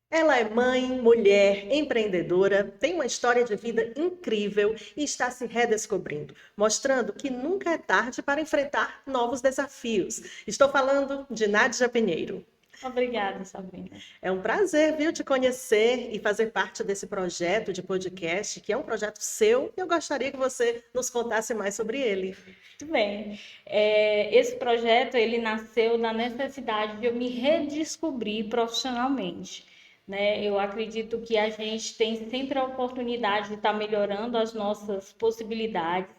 Ela é mãe, mulher, empreendedora, tem uma história de vida incrível e está se redescobrindo, mostrando que nunca é tarde para enfrentar novos desafios. Estou falando de Nádia Pinheiro. Obrigada, Sabrina. É um prazer, viu, te conhecer e fazer parte desse projeto de podcast, que é um projeto seu, e eu gostaria que você nos contasse mais sobre ele. Muito bem. Esse projeto, ele nasceu na necessidade de eu me redescobrir profissionalmente, né? Eu acredito que a gente tem sempre a oportunidade de estar melhorando as nossas possibilidades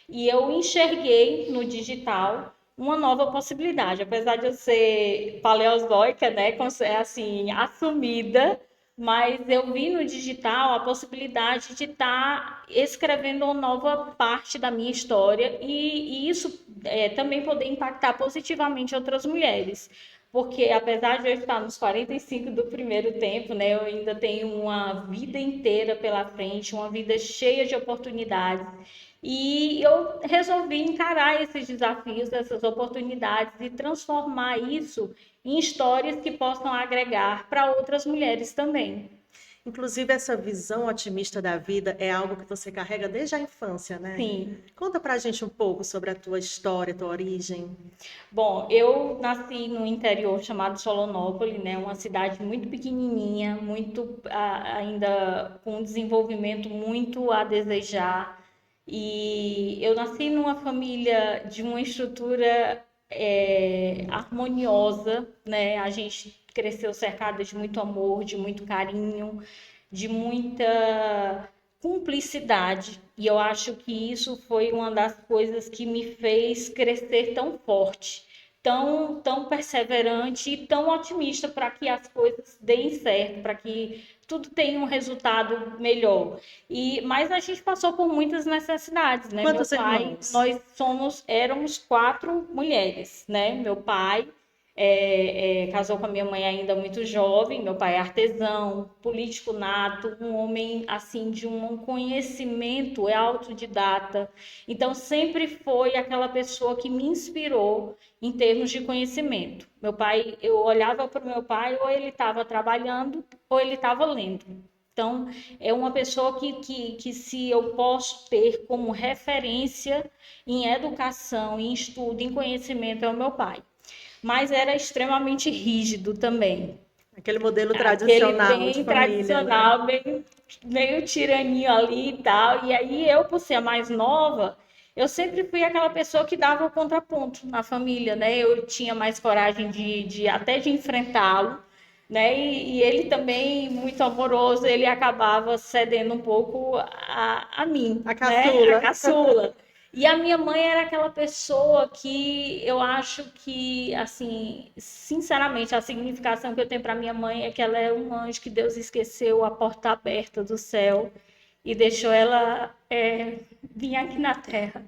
e eu enxerguei no digital uma nova possibilidade. Apesar de eu ser paleozoica, né, assim, assumida, mas eu vi no digital a possibilidade de estar escrevendo uma nova parte da minha história e isso também poder impactar positivamente outras mulheres. Porque apesar de eu estar nos 45 do primeiro tempo, né, eu ainda tenho uma vida inteira pela frente, uma vida cheia de oportunidades. E eu resolvi encarar esses desafios, essas oportunidades e transformar isso em histórias que possam agregar para outras mulheres também. Inclusive, essa visão otimista da vida é algo que você carrega desde a infância, né? Sim. Conta pra gente um pouco sobre a tua história, a tua origem. Bom, eu nasci no interior chamado Solonópole, né? Uma cidade muito pequenininha, muito ainda com um desenvolvimento muito a desejar. E eu nasci numa família de uma estrutura harmoniosa, né? A gente cresceu cercada de muito amor, de muito carinho, de muita cumplicidade. E eu acho que isso foi uma das coisas que me fez crescer tão forte, tão perseverante e tão otimista para que as coisas deem certo, para que tudo tenha um resultado melhor. Mas a gente passou por muitas necessidades, né? Meu Quantos pai, irmãos? nós éramos 4 mulheres, né? Meu pai casou com a minha mãe ainda muito jovem. Meu pai é artesão, político nato, um homem assim de um conhecimento, é autodidata. Então sempre foi aquela pessoa que me inspirou em termos de conhecimento. Meu pai, eu olhava para o meu pai, ou ele estava trabalhando, ou ele estava lendo. Então, é uma pessoa que se eu posso ter como referência em educação, em estudo, em conhecimento, é o meu pai. Mas era extremamente rígido também. Aquele modelo Aquele tradicional de bem família, né? tradicional, bem, meio tiraninho ali e tal. E aí eu, por ser a mais nova, eu sempre fui aquela pessoa que dava o contraponto na família, né? Eu tinha mais coragem até de enfrentá-lo, né? E ele também, muito amoroso, ele acabava cedendo um pouco a mim, A né? A caçula. caçula. E a minha mãe era aquela pessoa que eu acho que, assim, sinceramente, a significação que eu tenho para minha mãe é que ela é um anjo que Deus esqueceu a porta aberta do céu e deixou ela vir aqui na terra.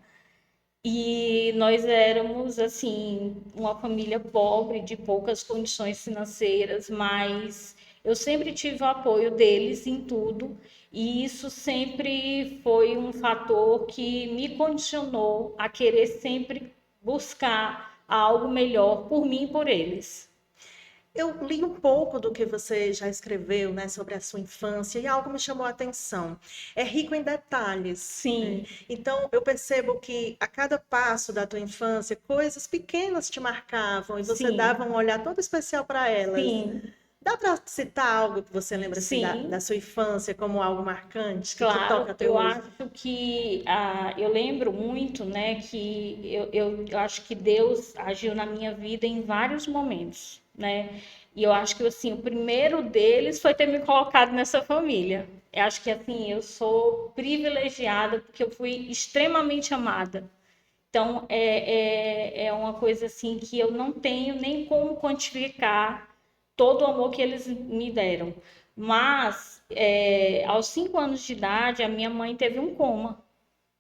E nós éramos, assim, uma família pobre, de poucas condições financeiras, mas eu sempre tive o apoio deles em tudo, e isso sempre foi um fator que me condicionou a querer sempre buscar algo melhor por mim e por eles. Eu li um pouco do que você já escreveu, né, sobre a sua infância e algo me chamou a atenção. É rico em detalhes, né? Sim, Então, eu percebo que a cada passo da tua infância, coisas pequenas te marcavam e você dava sim, um olhar todo especial para elas. sim, Dá para citar algo que você lembra assim da sim. sua infância como algo marcante que te Claro, toca até eu hoje? acho que eu lembro muito, né, que eu acho que Deus agiu na minha vida em vários momentos, né? E eu acho que assim, o primeiro deles foi ter me colocado nessa família. Eu acho que assim, eu sou privilegiada porque eu fui extremamente amada. Então, é uma coisa assim que eu não tenho nem como quantificar todo o amor que eles me deram. Mas, aos 5 anos de idade, a minha mãe teve um coma,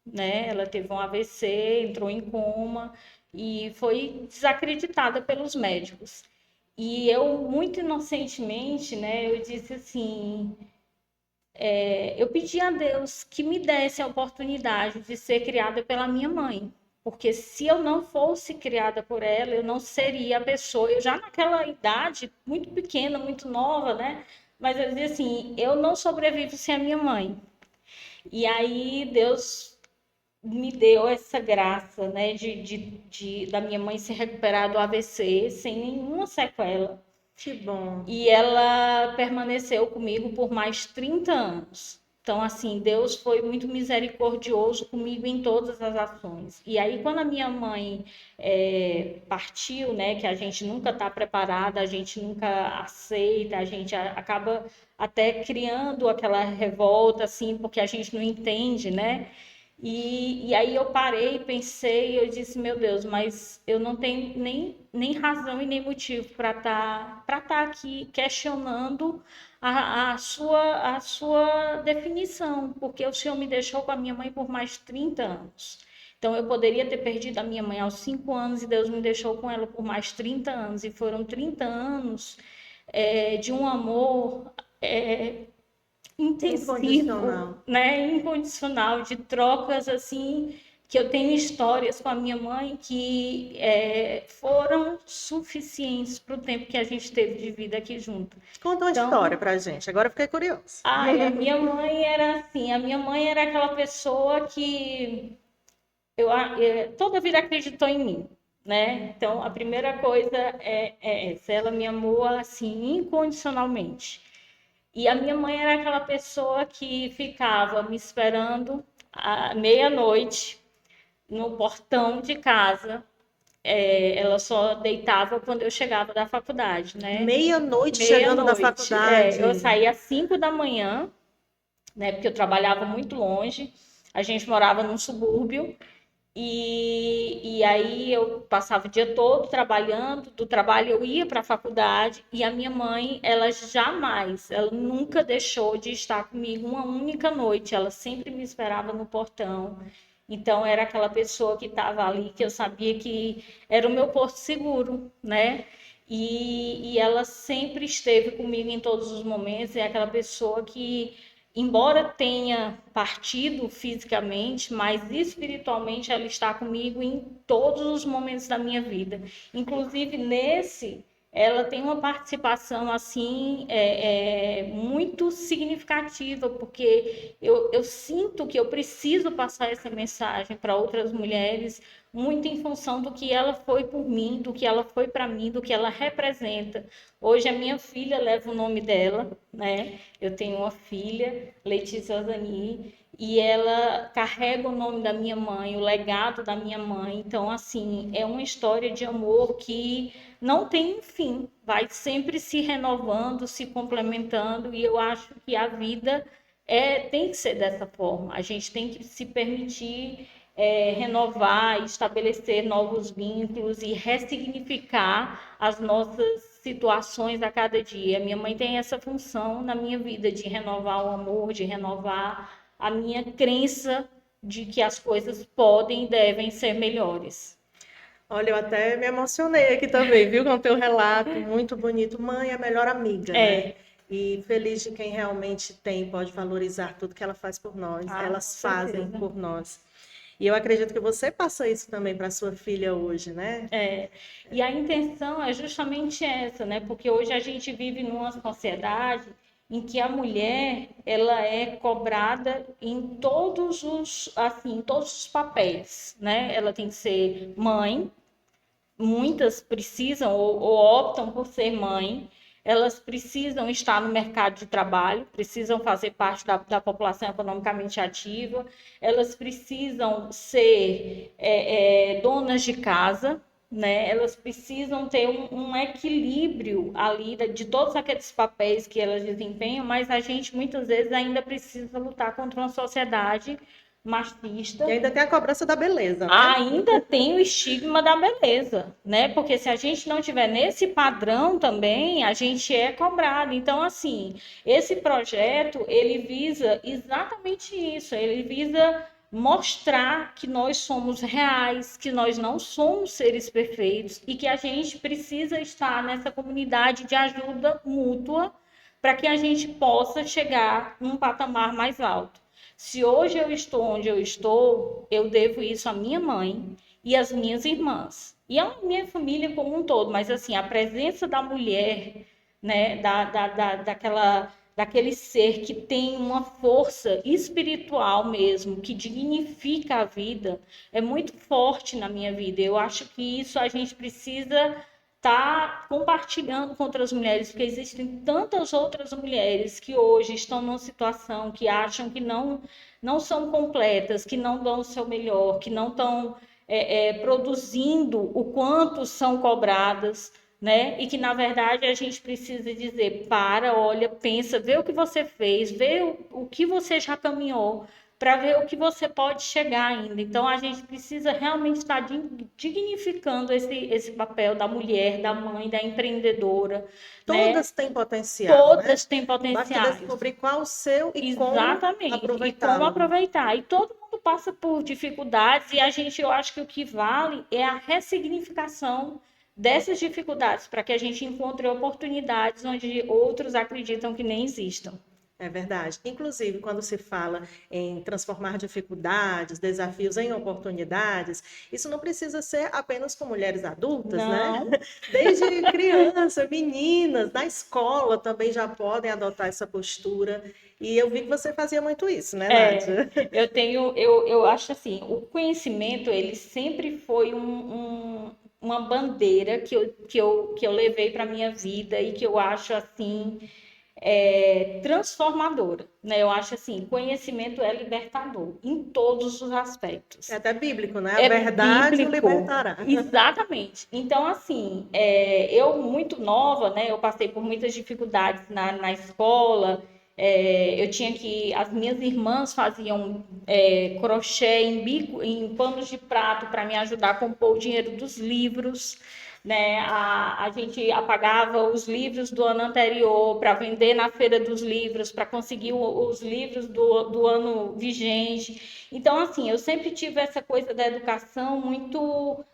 né? Ela teve um AVC, entrou em coma e foi desacreditada pelos médicos. E eu, muito inocentemente, né, eu disse assim, eu pedi a Deus que me desse a oportunidade de ser criada pela minha mãe, porque se eu não fosse criada por ela, eu não seria a pessoa. Eu já naquela idade, muito pequena, muito nova, né? Mas eu dizia assim, eu não sobrevivo sem a minha mãe. E aí Deus me deu essa graça, né, da minha mãe se recuperar do AVC sem nenhuma sequela. Que bom. E ela permaneceu comigo por mais 30 anos. Então, assim, Deus foi muito misericordioso comigo em todas as ações. E aí, quando a minha mãe partiu, né, que a gente nunca está preparada, a gente nunca aceita, a gente acaba até criando aquela revolta, assim, porque a gente não entende, né? E aí eu parei, pensei, e eu disse, meu Deus, mas eu não tenho nem razão e nem motivo para tá aqui questionando a sua definição, porque o Senhor me deixou com a minha mãe por mais 30 anos. Então, eu poderia ter perdido a minha mãe aos 5 anos e Deus me deixou com ela por mais 30 anos. E foram 30 anos de um amor intensivo, Incondicional. né, incondicional, de trocas assim, que eu tenho histórias com a minha mãe que foram suficientes para o tempo que a gente teve de vida aqui junto. Conta uma Então, história pra gente. Agora eu fiquei curiosa. ai, a minha mãe era assim, a minha mãe era aquela pessoa que toda a vida acreditou em mim, né? Então, a primeira coisa é essa, ela me amou assim incondicionalmente. E a minha mãe era aquela pessoa que ficava me esperando à meia-noite no portão de casa. Ela só deitava quando eu chegava da faculdade, né? Meia-noite chegando na faculdade. Eu saía às 5 da manhã, né? Porque eu trabalhava muito longe. A gente morava num subúrbio. E aí eu passava o dia todo trabalhando, do trabalho eu ia para a faculdade e a minha mãe, ela nunca deixou de estar comigo uma única noite, ela sempre me esperava no portão. Então era aquela pessoa que estava ali, que eu sabia que era o meu porto seguro, né? E ela sempre esteve comigo em todos os momentos, é aquela pessoa que embora tenha partido fisicamente, mas espiritualmente ela está comigo em todos os momentos da minha vida. Inclusive nesse, ela tem uma participação assim muito significativa, porque eu sinto que eu preciso passar essa mensagem para outras mulheres, muito em função do que ela foi por mim, do que ela foi para mim, do que ela representa. Hoje a minha filha leva o nome dela, né? Eu tenho uma filha, Letícia Ozani, e ela carrega o nome da minha mãe, o legado da minha mãe. Então, assim, é uma história de amor que não tem fim, vai sempre se renovando, se complementando, e eu acho que a vida tem que ser dessa forma. A gente tem que se permitir renovar, estabelecer novos vínculos e ressignificar as nossas situações a cada dia. Minha mãe tem essa função na minha vida de renovar o amor, de renovar a minha crença de que as coisas podem e devem ser melhores. Olha, eu até me emocionei aqui também, viu? Com o teu relato, muito bonito. Mãe é a melhor amiga, né? E feliz de quem realmente tem, pode valorizar tudo que ela faz por nós, elas fazem por nós. E eu acredito que você passou isso também para sua filha hoje, né? E a intenção é justamente essa, né? Porque hoje a gente vive numa sociedade em que a mulher ela é cobrada em todos os papéis, né? Ela tem que ser mãe, muitas precisam ou optam por ser mãe, elas precisam estar no mercado de trabalho, precisam fazer parte da população economicamente ativa, elas precisam ser donas de casa, né? Elas precisam ter um equilíbrio ali de todos aqueles papéis que elas desempenham, mas a gente muitas vezes ainda precisa lutar contra uma sociedade machista. E ainda tem a cobrança da beleza, né? Ainda tem o estigma da beleza, né? Porque se a gente não tiver nesse padrão também, a gente é cobrado. Então, assim, esse projeto, ele visa exatamente isso. Ele visa mostrar que nós somos reais, que nós não somos seres perfeitos e que a gente precisa estar nessa comunidade de ajuda mútua para que a gente possa chegar num patamar mais alto. Se hoje eu estou onde eu estou, eu devo isso à minha mãe e as minhas irmãs. E a minha família como um todo, mas assim, a presença da mulher, né, daquele ser que tem uma força espiritual mesmo, que dignifica a vida, é muito forte na minha vida. Eu acho que isso a gente precisa estar compartilhando com outras mulheres, porque existem tantas outras mulheres que hoje estão numa situação que acham que não são completas, que não dão o seu melhor, que não estão produzindo o quanto são cobradas, né? E que, na verdade, a gente precisa dizer, para, olha, pensa, vê o que você fez, vê o que você já caminhou, para ver o que você pode chegar ainda. Então, a gente precisa realmente estar dignificando esse papel da mulher, da mãe, da empreendedora, né? Todas têm potencial, né? Todas têm Basta potenciais. descobrir qual o seu e como Exatamente. E como aproveitá-lo. aproveitar. E todo mundo passa por dificuldades e eu acho que o que vale é a ressignificação dessas dificuldades para que a gente encontre oportunidades onde outros acreditam que nem existam. É verdade. Inclusive, quando se fala em transformar dificuldades, desafios em oportunidades, isso não precisa ser apenas com mulheres adultas, né? Não. Desde criança, meninas, na escola também já podem adotar essa postura. E eu vi que você fazia muito isso, né, Nádia? Eu acho assim, o conhecimento, ele sempre foi uma bandeira que eu levei para a minha vida e que eu acho assim transformadora, né? Eu acho assim, conhecimento é libertador em todos os aspectos. É até bíblico, né? A É verdade o bíblico, libertará. exatamente. Então, assim, eu muito nova, né? Eu passei por muitas dificuldades na escola. Eu tinha que, as minhas irmãs faziam crochê em panos de prato para me ajudar a compor o dinheiro dos livros, né? A gente apagava os livros do ano anterior para vender na feira dos livros, para conseguir os livros do ano vigente. Então, assim, eu sempre tive essa coisa da educação muito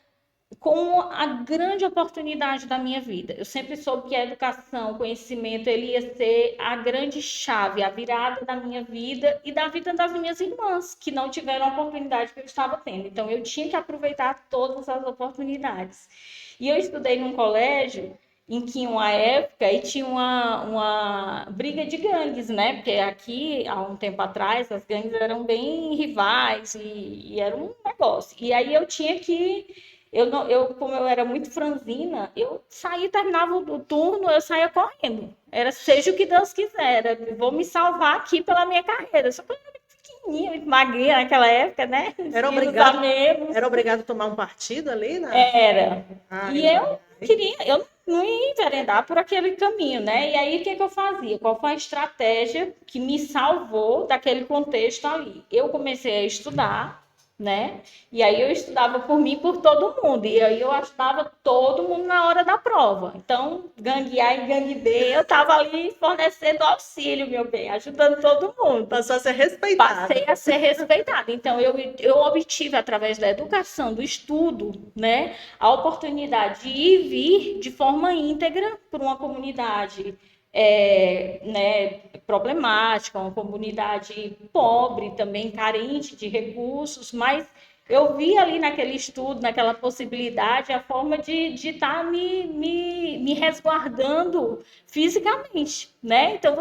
como a grande oportunidade da minha vida. Eu sempre soube que a educação, o conhecimento, ele ia ser a grande chave, a virada da minha vida e da vida das minhas irmãs, que não tiveram a oportunidade que eu estava tendo. Então, eu tinha que aproveitar todas as oportunidades. E eu estudei num colégio em que uma época e tinha uma briga de gangues, né? Porque aqui, há um tempo atrás, as gangues eram bem rivais e era um negócio. E aí eu tinha que como eu era muito franzina, eu saía, terminava o turno, eu saía correndo. Era seja o que Deus quiser, vou me salvar aqui pela minha carreira. Só que eu era muito pequenininha, muito magrinha naquela época, né? Era obrigado a tomar um partido ali, né? Era. Ai, E eu não ia enveredar por aquele caminho, né? E aí, o que eu fazia? Qual foi a estratégia que me salvou daquele contexto ali? Eu comecei a estudar, né? E aí eu estudava por mim e por todo mundo. E aí eu ajudava todo mundo na hora da prova. Então, gangue A e gangue B, eu estava ali fornecendo auxílio, meu bem, ajudando todo mundo. Passou a ser respeitada. Passei a ser respeitada. Então, eu obtive, através da educação, do estudo, né, a oportunidade de ir e vir de forma íntegra para uma comunidade né, problemática, uma comunidade pobre, também carente de recursos, mas eu vi ali naquele estudo, naquela possibilidade, a forma de estar me resguardando fisicamente, né? Então,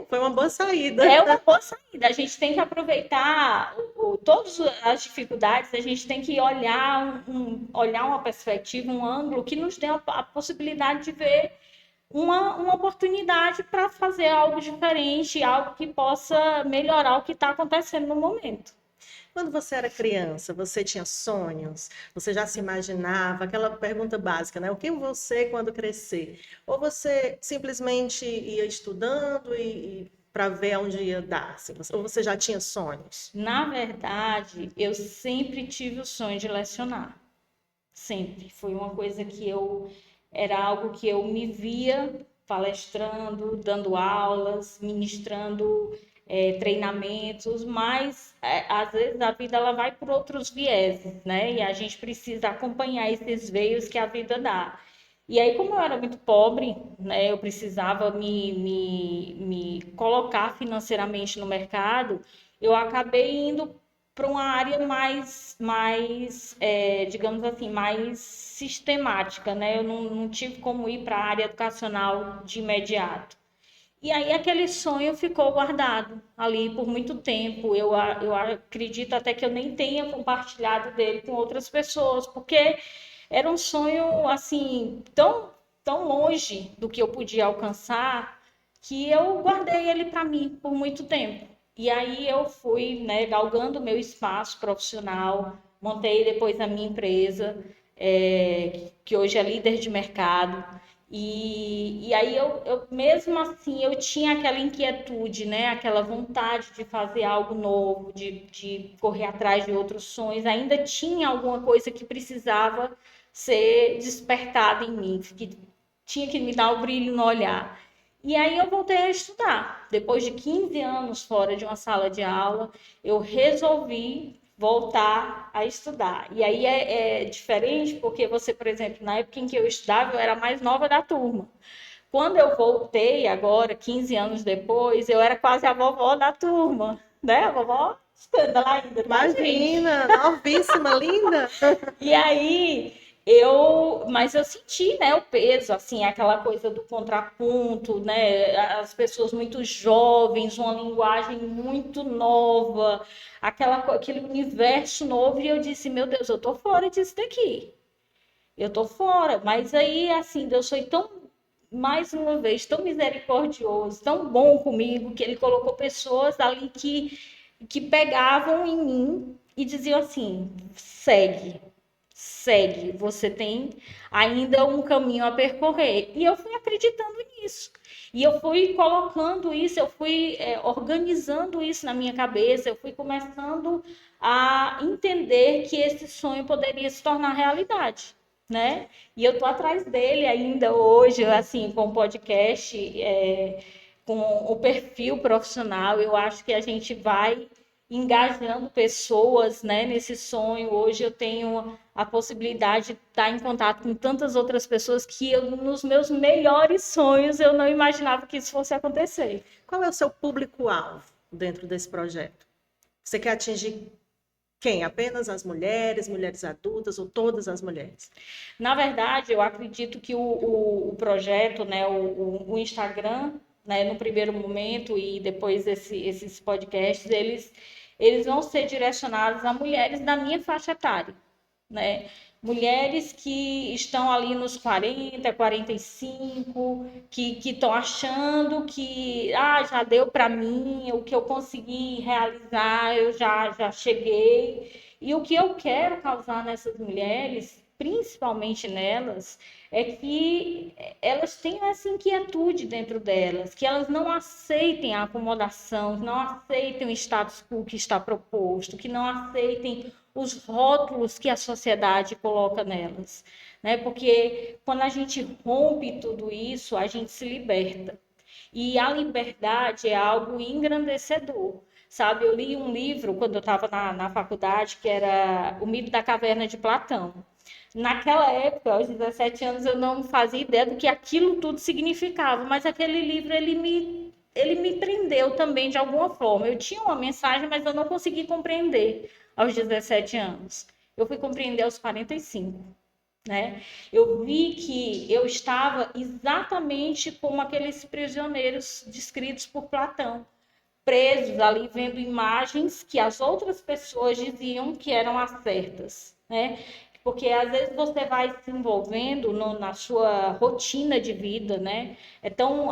Foi uma boa saída. é uma boa saída. A gente tem que aproveitar todas as dificuldades, a gente tem que olhar uma perspectiva, um ângulo que nos dê a possibilidade de ver uma oportunidade para fazer algo diferente, algo que possa melhorar o que está acontecendo no momento. Quando você era criança, você tinha sonhos? Você já se imaginava? Aquela pergunta básica, né? O que você quando crescer? Ou você simplesmente ia estudando e para ver onde ia dar? Assim, ou você já tinha sonhos? Na verdade, eu sempre tive o sonho de lecionar. Sempre. Foi uma coisa era algo que eu me via palestrando, dando aulas, ministrando treinamentos, mas às vezes a vida ela vai por outros vieses, né? E a gente precisa acompanhar esses veios que a vida dá. E aí, como eu era muito pobre, né, eu precisava me colocar financeiramente no mercado, eu acabei indo para uma área digamos assim, mais sistemática, né? Eu não tive como ir para a área educacional de imediato. E aí aquele sonho ficou guardado ali por muito tempo. Eu acredito até que eu nem tenha compartilhado dele com outras pessoas, porque era um sonho assim tão longe do que eu podia alcançar que eu guardei ele para mim por muito tempo. E aí eu fui, né, galgando meu espaço profissional, montei depois a minha empresa, que hoje é líder de mercado. E aí eu, mesmo assim, eu tinha aquela inquietude, né? Aquela vontade de fazer algo novo, de correr atrás de outros sonhos. Ainda tinha alguma coisa que precisava ser despertada em mim, que tinha que me dar o brilho no olhar. E aí eu voltei a estudar. Depois de 15 anos fora de uma sala de aula, eu resolvi voltar a estudar. E aí é diferente porque você, por exemplo, na época em que eu estudava, eu era a mais nova da turma. Quando eu voltei agora, 15 anos depois, eu era quase a vovó da turma, né? A vovó estando lá ainda, tá, gente? Imagina, novíssima, linda. E aí mas eu senti, né, o peso, assim, aquela coisa do contraponto, né, as pessoas muito jovens, uma linguagem muito nova, aquele universo novo, e eu disse, meu Deus, eu tô fora disso daqui, eu tô fora, mas aí, assim, Deus foi tão, mais uma vez, tão misericordioso, tão bom comigo, que ele colocou pessoas ali que pegavam em mim e diziam assim, segue, você tem ainda um caminho a percorrer. E eu fui acreditando nisso. E eu fui colocando isso, eu fui organizando isso na minha cabeça, eu fui começando a entender que esse sonho poderia se tornar realidade, né? E eu tô atrás dele ainda hoje, assim, com o podcast, com o perfil profissional, eu acho que a gente vai engajando pessoas, né, nesse sonho. Hoje eu tenho a possibilidade de estar em contato com tantas outras pessoas que nos meus melhores sonhos, eu não imaginava que isso fosse acontecer. Qual é o seu público-alvo dentro desse projeto? Você quer atingir quem? Apenas as mulheres, mulheres adultas ou todas as mulheres? Na verdade, eu acredito que o projeto, né, o Instagram, né, no primeiro momento e depois esses podcasts, eles vão ser direcionados a mulheres da minha faixa etária, né? Mulheres que estão ali nos 40, 45, que estão achando que já deu para mim, o que eu consegui realizar, eu já cheguei. E o que eu quero causar nessas mulheres, principalmente nelas, é que elas tenham essa inquietude dentro delas, que elas não aceitem a acomodação, que não aceitem o status quo que está proposto, que não aceitem os rótulos que a sociedade coloca nelas, né? Porque quando a gente rompe tudo isso, a gente se liberta. E a liberdade é algo engrandecedor, sabe? Eu li um livro quando eu estava na faculdade, que era O Mito da Caverna de Platão. Naquela época, aos 17 anos, eu não fazia ideia do que aquilo tudo significava, mas aquele livro, ele me prendeu também de alguma forma. Eu tinha uma mensagem, mas eu não consegui compreender aos 17 anos. Eu fui compreender aos 45, né? Eu vi que eu estava exatamente como aqueles prisioneiros descritos por Platão, presos ali, vendo imagens que as outras pessoas diziam que eram as certas, né? Porque às vezes você vai se envolvendo na sua rotina de vida, né? É tão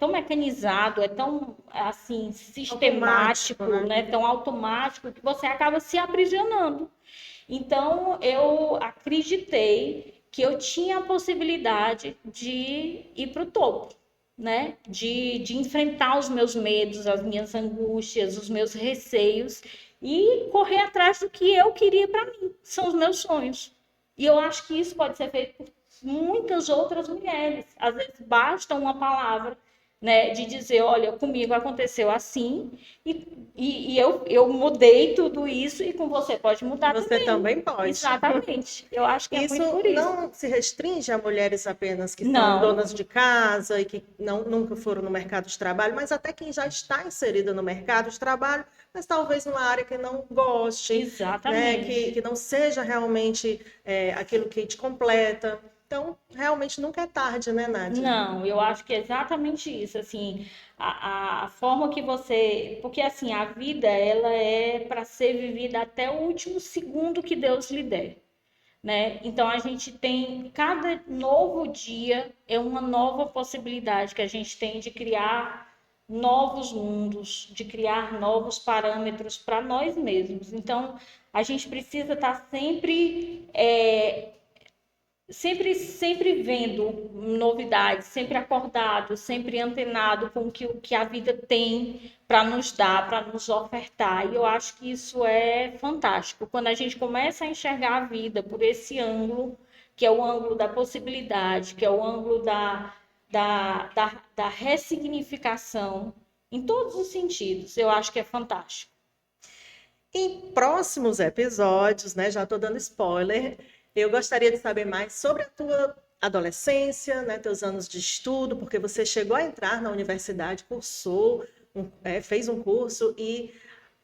mecanizado, é tão assim sistemático, né? Tão automático que você acaba se aprisionando. Então eu acreditei que eu tinha a possibilidade de ir para o topo, né? De enfrentar os meus medos, as minhas angústias, os meus receios e correr atrás do que eu queria para mim, são os meus sonhos. E eu acho que isso pode ser feito por muitas outras mulheres. Às vezes basta uma palavra, né, de dizer, olha, comigo aconteceu assim e eu mudei tudo isso e com você pode mudar Você também. também pode. Exatamente. Eu acho que é Isso muito por isso. não se restringe a mulheres apenas que são Não, donas de casa e que nunca foram no mercado de trabalho, mas até quem já está inserida no mercado de trabalho, mas talvez numa área que não goste, né, exatamente. que não seja realmente aquilo que te completa. Então, realmente nunca é tarde, né, Nádia? Não, eu acho que é exatamente isso, assim, a forma que você, porque assim, a vida, ela é para ser vivida até o último segundo que Deus lhe der, né? Então a gente tem, cada novo dia é uma nova possibilidade que a gente tem de criar novos mundos, de criar novos parâmetros para nós mesmos. Então a gente precisa estar sempre vendo novidades, sempre acordado, sempre antenado com o que a vida tem para nos dar, para nos ofertar. E eu acho que isso é fantástico. Quando a gente começa a enxergar a vida por esse ângulo, que é o ângulo da possibilidade, que é o ângulo da ressignificação, em todos os sentidos, eu acho que é fantástico. Em próximos episódios, né, já estou dando spoiler, eu gostaria de saber mais sobre a tua adolescência, né, teus anos de estudo, porque você chegou a entrar na universidade, cursou, fez um curso e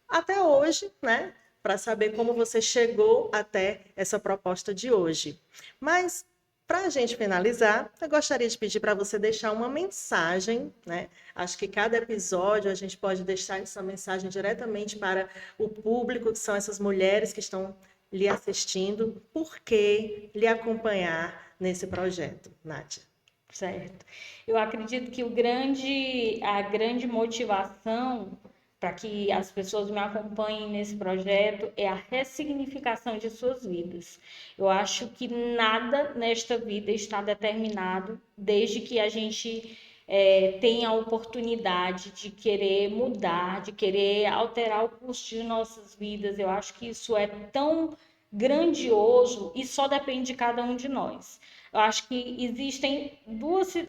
até hoje, né, para saber como você chegou até essa proposta de hoje. Mas para a gente finalizar, eu gostaria de pedir para você deixar uma mensagem, né? Acho que cada episódio a gente pode deixar essa mensagem diretamente para o público, que são essas mulheres que estão lhe assistindo, por que lhe acompanhar nesse projeto, Nádia? Certo. Eu acredito que a grande motivação para que as pessoas me acompanhem nesse projeto é a ressignificação de suas vidas. Eu acho que nada nesta vida está determinado desde que a gente tenha a oportunidade de querer mudar, de querer alterar o curso de nossas vidas. Eu acho que isso é tão grandioso e só depende de cada um de nós. Eu acho que existem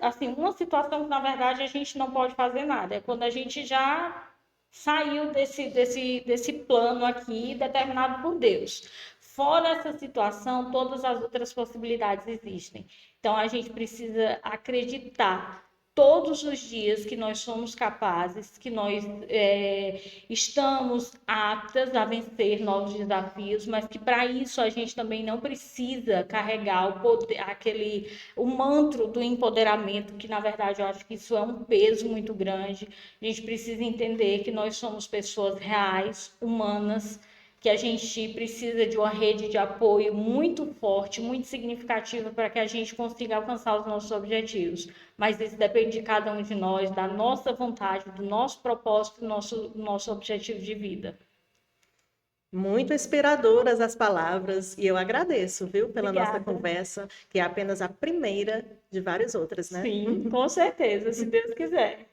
assim, uma situação que na verdade a gente não pode fazer nada, é quando a gente já saiu desse plano aqui determinado por Deus. Fora essa situação, todas as outras possibilidades existem. Então a gente precisa acreditar todos os dias que nós somos capazes, que nós estamos aptas a vencer novos desafios, mas que para isso a gente também não precisa carregar o poder, o manto do empoderamento, que na verdade eu acho que isso é um peso muito grande. A gente precisa entender que nós somos pessoas reais, humanas, que a gente precisa de uma rede de apoio muito forte, muito significativa para que a gente consiga alcançar os nossos objetivos. Mas isso depende de cada um de nós, da nossa vontade, do nosso propósito, do nosso objetivo de vida. Muito inspiradoras as palavras, e eu agradeço, viu, pela nossa Obrigada. conversa, que é apenas a primeira de várias outras, né? Sim, com certeza, se Deus quiser.